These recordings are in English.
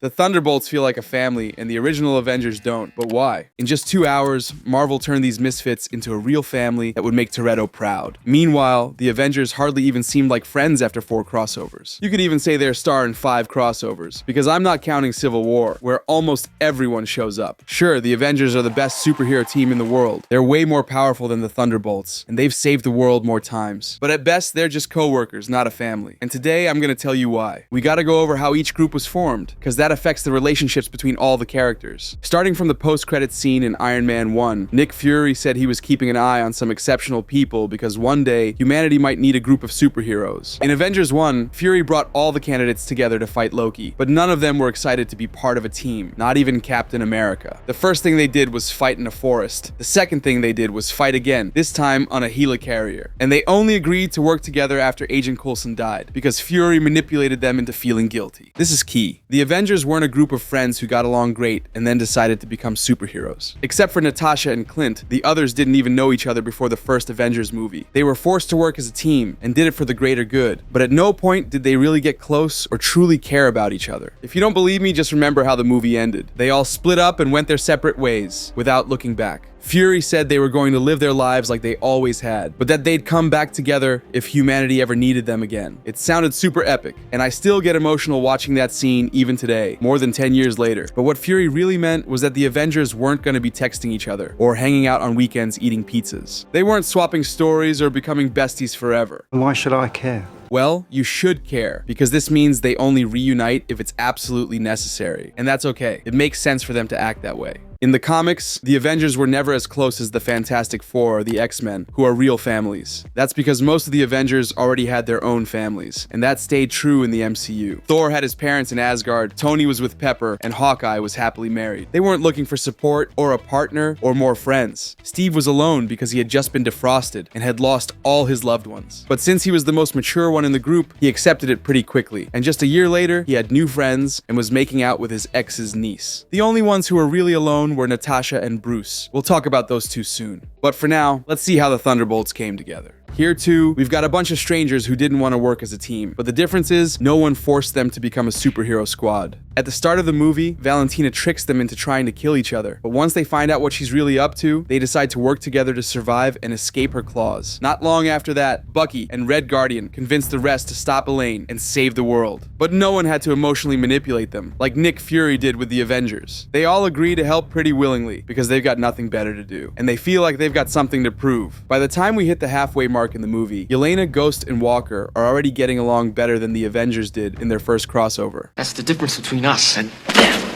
The Thunderbolts feel like a family, and the original Avengers don't, but why? In just 2 hours, Marvel turned these misfits into a real family that would make Toretto proud. Meanwhile, the Avengers hardly even seemed like friends after 4 crossovers. You could even say they're a star in 5 crossovers, because I'm not counting Civil War, where almost everyone shows up. Sure, the Avengers are the best superhero team in the world. They're way more powerful than the Thunderbolts, and they've saved the world more times. But at best, they're just co-workers, not a family. And today, I'm gonna tell you why. We gotta go over how each group was formed, because that affects the relationships between all the characters. Starting from the post-credits scene in Iron Man 1, Nick Fury said he was keeping an eye on some exceptional people because one day, humanity might need a group of superheroes. In Avengers 1, Fury brought all the candidates together to fight Loki, but none of them were excited to be part of a team, not even Captain America. The first thing they did was fight in a forest. The second thing they did was fight again, this time on a helicarrier. And they only agreed to work together after Agent Coulson died, because Fury manipulated them into feeling guilty. This is key. The Avengers weren't a group of friends who got along great and then decided to become superheroes. Except for Natasha and Clint, the others didn't even know each other before the first Avengers movie. They were forced to work as a team and did it for the greater good, but at no point did they really get close or truly care about each other. If you don't believe me, just remember how the movie ended. They all split up and went their separate ways, without looking back. Fury said they were going to live their lives like they always had, but that they'd come back together if humanity ever needed them again. It sounded super epic, and I still get emotional watching that scene even today, more than 10 years later. But what Fury really meant was that the Avengers weren't going to be texting each other, or hanging out on weekends eating pizzas. They weren't swapping stories or becoming besties forever. Why should I care? Well, you should care, because this means they only reunite if it's absolutely necessary. And that's okay. It makes sense for them to act that way. In the comics, the Avengers were never as close as the Fantastic Four or the X-Men, who are real families. That's because most of the Avengers already had their own families, and that stayed true in the MCU. Thor had his parents in Asgard, Tony was with Pepper, and Hawkeye was happily married. They weren't looking for support, or a partner, or more friends. Steve was alone because he had just been defrosted and had lost all his loved ones. But since he was the most mature one in the group, he accepted it pretty quickly, and just a year later, he had new friends and was making out with his ex's niece. The only ones who were really alone were Natasha and Bruce. We'll talk about those two soon. But for now, let's see how the Thunderbolts came together. Here too, we've got a bunch of strangers who didn't want to work as a team, but the difference is, no one forced them to become a superhero squad. At the start of the movie, Valentina tricks them into trying to kill each other, but once they find out what she's really up to, they decide to work together to survive and escape her claws. Not long after that, Bucky and Red Guardian convince the rest to stop Elaine and save the world. But no one had to emotionally manipulate them, like Nick Fury did with the Avengers. They all agree to help pretty willingly, because they've got nothing better to do, and they feel like they've got something to prove. By the time we hit the halfway mark in the movie, Yelena, Ghost, and Walker are already getting along better than the Avengers did in their first crossover. That's the difference between us and them.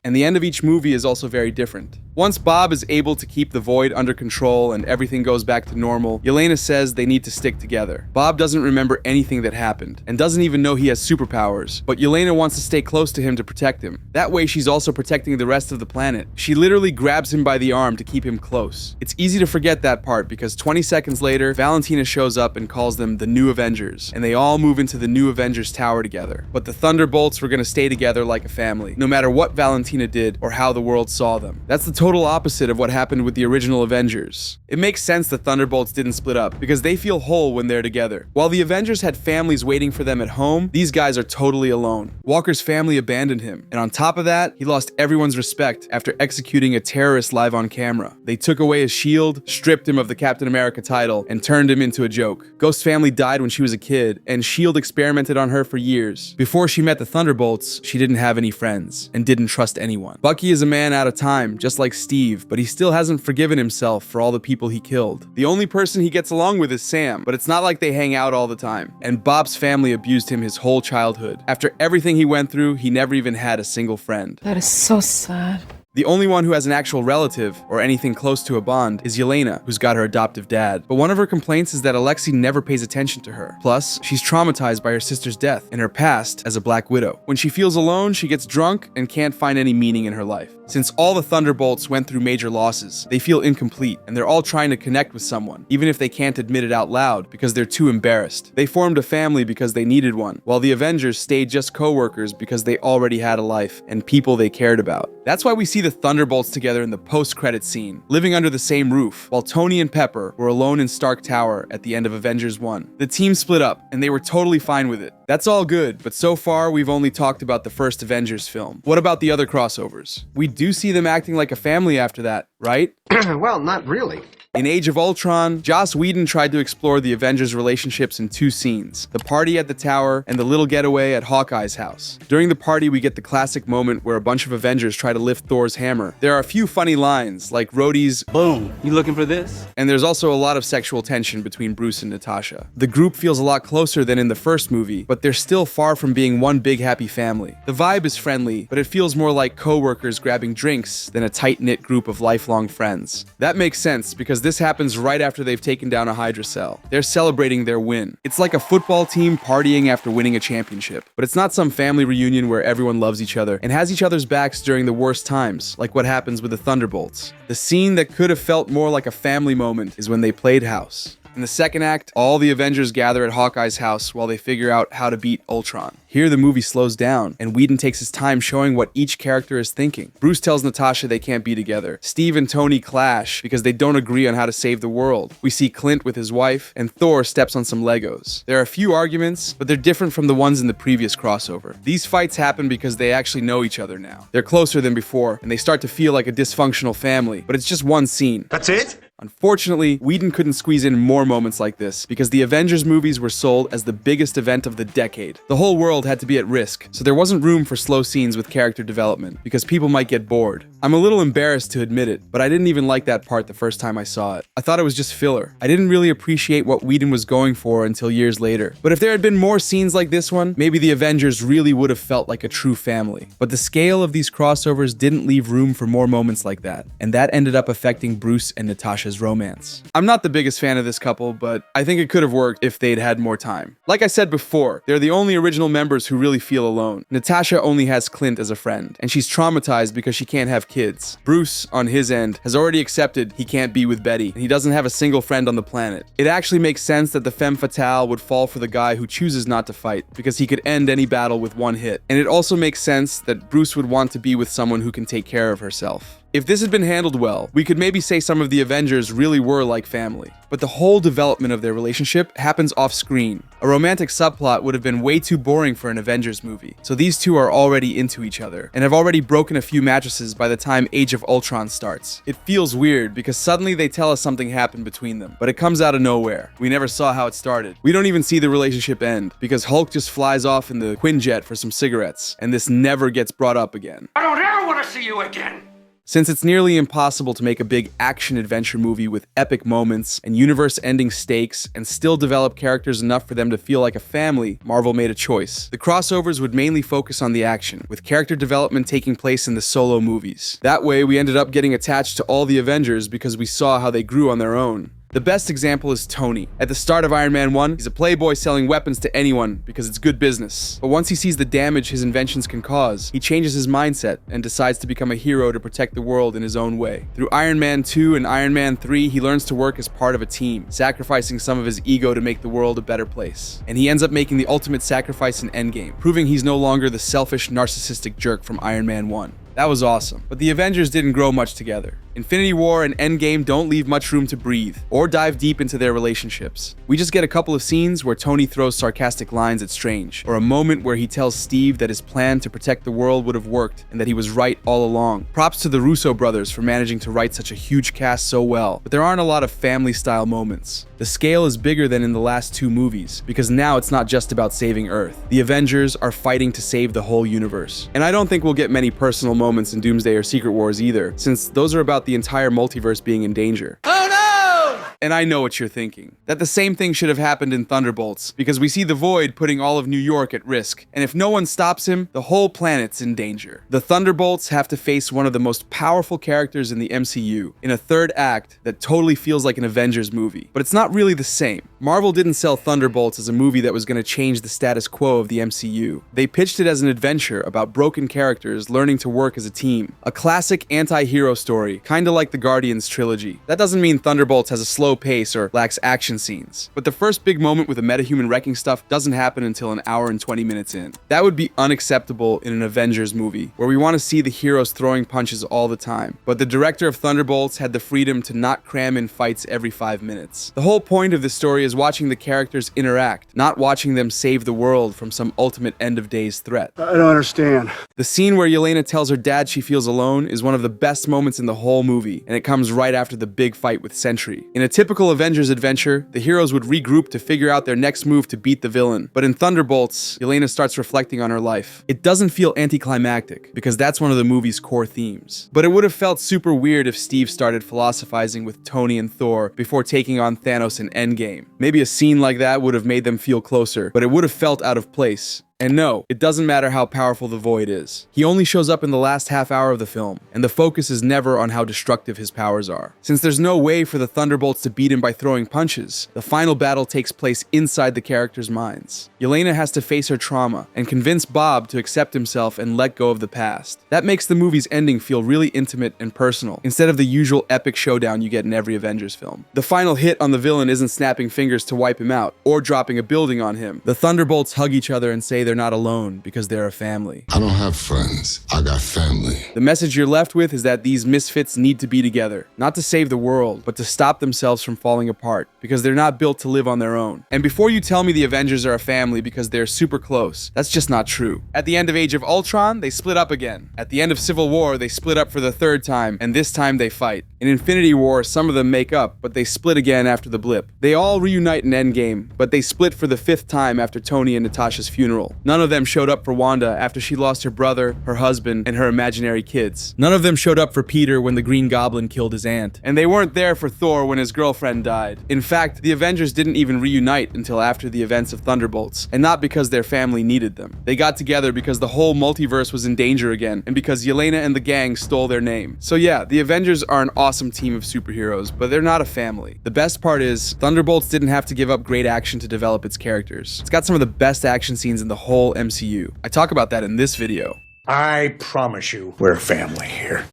And the end of each movie is also very different. Once Bob is able to keep the Void under control and everything goes back to normal, Yelena says they need to stick together. Bob doesn't remember anything that happened, and doesn't even know he has superpowers, but Yelena wants to stay close to him to protect him. That way she's also protecting the rest of the planet. She literally grabs him by the arm to keep him close. It's easy to forget that part because 20 seconds later, Valentina shows up and calls them the New Avengers, and they all move into the New Avengers Tower together. But the Thunderbolts were gonna stay together like a family, no matter what Valentina did or how the world saw them. That's the total opposite of what happened with the original Avengers. It makes sense the Thunderbolts didn't split up, because they feel whole when they're together. While the Avengers had families waiting for them at home, these guys are totally alone. Walker's family abandoned him, and on top of that, he lost everyone's respect after executing a terrorist live on camera. They took away his shield, stripped him of the Captain America title, and turned him into a joke. Ghost's family died when she was a kid, and S.H.I.E.L.D. experimented on her for years. Before she met the Thunderbolts, she didn't have any friends, and didn't trust anyone. Bucky is a man out of time, just like Steve, but he still hasn't forgiven himself for all the people he killed. The only person he gets along with is Sam, but it's not like they hang out all the time. And Bob's family abused him his whole childhood. After everything he went through, he never even had a single friend. That is so sad. The only one who has an actual relative, or anything close to a bond, is Yelena, who's got her adoptive dad. But one of her complaints is that Alexei never pays attention to her. Plus, she's traumatized by her sister's death and her past as a Black Widow. When she feels alone, she gets drunk and can't find any meaning in her life. Since all the Thunderbolts went through major losses, they feel incomplete, and they're all trying to connect with someone, even if they can't admit it out loud because they're too embarrassed. They formed a family because they needed one, while the Avengers stayed just co-workers because they already had a life and people they cared about. That's why we see the Thunderbolts together in the post-credit scene, living under the same roof, while Tony and Pepper were alone in Stark Tower at the end of Avengers 1. The team split up, and they were totally fine with it. That's all good, but so far we've only talked about the first Avengers film. What about the other crossovers? We do see them acting like a family after that, right? Well, not really. In Age of Ultron, Joss Whedon tried to explore the Avengers' relationships in 2 scenes, the party at the tower and the little getaway at Hawkeye's house. During the party, we get the classic moment where a bunch of Avengers try to lift Thor's hammer. There are a few funny lines, like Rhodey's "Boom, you looking for this?" And there's also a lot of sexual tension between Bruce and Natasha. The group feels a lot closer than in the first movie, but they're still far from being one big happy family. The vibe is friendly, but it feels more like co-workers grabbing drinks than a tight-knit group of lifelong friends. That makes sense, because this happens right after they've taken down a Hydra cell. They're celebrating their win. It's like a football team partying after winning a championship. But it's not some family reunion where everyone loves each other and has each other's backs during the worst times, like what happens with the Thunderbolts. The scene that could have felt more like a family moment is when they played house. In the second act, all the Avengers gather at Hawkeye's house while they figure out how to beat Ultron. Here the movie slows down, and Whedon takes his time showing what each character is thinking. Bruce tells Natasha they can't be together. Steve and Tony clash because they don't agree on how to save the world. We see Clint with his wife, and Thor steps on some Legos. There are a few arguments, but they're different from the ones in the previous crossover. These fights happen because they actually know each other now. They're closer than before, and they start to feel like a dysfunctional family, but it's just one scene. That's it? Unfortunately, Whedon couldn't squeeze in more moments like this because the Avengers movies were sold as the biggest event of the decade. The whole world had to be at risk, so there wasn't room for slow scenes with character development because people might get bored. I'm a little embarrassed to admit it, but I didn't even like that part the first time I saw it. I thought it was just filler. I didn't really appreciate what Whedon was going for until years later. But if there had been more scenes like this one, maybe the Avengers really would have felt like a true family. But the scale of these crossovers didn't leave room for more moments like that, and that ended up affecting Bruce and Natasha's romance. I'm not the biggest fan of this couple, but I think it could have worked if they'd had more time. Like I said before, they're the only original members who really feel alone. Natasha only has Clint as a friend, and she's traumatized because she can't have kids. Bruce, on his end, has already accepted he can't be with Betty, and he doesn't have a single friend on the planet. It actually makes sense that the femme fatale would fall for the guy who chooses not to fight, because he could end any battle with one hit. And it also makes sense that Bruce would want to be with someone who can take care of herself. If this had been handled well, we could maybe say some of the Avengers really were like family. But the whole development of their relationship happens off-screen. A romantic subplot would have been way too boring for an Avengers movie. So these two are already into each other, and have already broken a few mattresses by the time Age of Ultron starts. It feels weird, because suddenly they tell us something happened between them, but it comes out of nowhere. We never saw how it started. We don't even see the relationship end, because Hulk just flies off in the Quinjet for some cigarettes, and this never gets brought up again. I don't ever want to see you again! Since it's nearly impossible to make a big action-adventure movie with epic moments and universe-ending stakes and still develop characters enough for them to feel like a family, Marvel made a choice. The crossovers would mainly focus on the action, with character development taking place in the solo movies. That way, we ended up getting attached to all the Avengers because we saw how they grew on their own. The best example is Tony. At the start of Iron Man 1, he's a playboy selling weapons to anyone because it's good business. But once he sees the damage his inventions can cause, he changes his mindset and decides to become a hero to protect the world in his own way. Through Iron Man 2 and Iron Man 3, he learns to work as part of a team, sacrificing some of his ego to make the world a better place. And he ends up making the ultimate sacrifice in Endgame, proving he's no longer the selfish, narcissistic jerk from Iron Man 1. That was awesome. But the Avengers didn't grow much together. Infinity War and Endgame don't leave much room to breathe, or dive deep into their relationships. We just get a couple of scenes where Tony throws sarcastic lines at Strange, or a moment where he tells Steve that his plan to protect the world would have worked, and that he was right all along. Props to the Russo brothers for managing to write such a huge cast so well, but there aren't a lot of family-style moments. The scale is bigger than in the last 2 movies, because now it's not just about saving Earth. The Avengers are fighting to save the whole universe. And I don't think we'll get many personal moments in Doomsday or Secret Wars either, since those are about the entire multiverse being in danger. Oh no! And I know what you're thinking. That the same thing should have happened in Thunderbolts, because we see the Void putting all of New York at risk, and if no one stops him, the whole planet's in danger. The Thunderbolts have to face one of the most powerful characters in the MCU, in a third act that totally feels like an Avengers movie. But it's not really the same. Marvel didn't sell Thunderbolts as a movie that was going to change the status quo of the MCU. They pitched it as an adventure about broken characters learning to work as a team. A classic anti-hero story, kinda like the Guardians trilogy. That doesn't mean Thunderbolts has a slow pace or lacks action scenes. But the first big moment with the metahuman wrecking stuff doesn't happen until an hour and 20 minutes in. That would be unacceptable in an Avengers movie, where we want to see the heroes throwing punches all the time. But the director of Thunderbolts had the freedom to not cram in fights every 5 minutes. The whole point of this story is watching the characters interact, not watching them save the world from some ultimate end-of-days threat. I don't understand. The scene where Yelena tells her dad she feels alone is one of the best moments in the whole movie, and it comes right after the big fight with Sentry. In a typical Avengers adventure, the heroes would regroup to figure out their next move to beat the villain. But in Thunderbolts, Yelena starts reflecting on her life. It doesn't feel anticlimactic, because that's one of the movie's core themes. But it would have felt super weird if Steve started philosophizing with Tony and Thor before taking on Thanos in Endgame. Maybe a scene like that would have made them feel closer, but it would have felt out of place. And no, it doesn't matter how powerful the Void is. He only shows up in the last half hour of the film, and the focus is never on how destructive his powers are. Since there's no way for the Thunderbolts to beat him by throwing punches, the final battle takes place inside the characters' minds. Yelena has to face her trauma, and convince Bob to accept himself and let go of the past. That makes the movie's ending feel really intimate and personal, instead of the usual epic showdown you get in every Avengers film. The final hit on the villain isn't snapping fingers to wipe him out, or dropping a building on him. The Thunderbolts hug each other and say they're not alone because they're a family. I don't have friends. I got family. The message you're left with is that these misfits need to be together, not to save the world, but to stop themselves from falling apart, because they're not built to live on their own. And before you tell me the Avengers are a family because they're super close, that's just not true. At the end of Age of Ultron, they split up again. At the end of Civil War, they split up for the third time, and this time they fight. In Infinity War, some of them make up, but they split again after the blip. They all reunite in Endgame, but they split for the 5th time after Tony and Natasha's funeral. None of them showed up for Wanda after she lost her brother, her husband, and her imaginary kids. None of them showed up for Peter when the Green Goblin killed his aunt. And they weren't there for Thor when his girlfriend died. In fact, the Avengers didn't even reunite until after the events of Thunderbolts, and not because their family needed them. They got together because the whole multiverse was in danger again, and because Yelena and the gang stole their name. So yeah, the Avengers are an awesome team of superheroes, but they're not a family. The best part is, Thunderbolts didn't have to give up great action to develop its characters. It's got some of the best action scenes in the whole MCU. I talk about that in this video. I promise you, we're family here.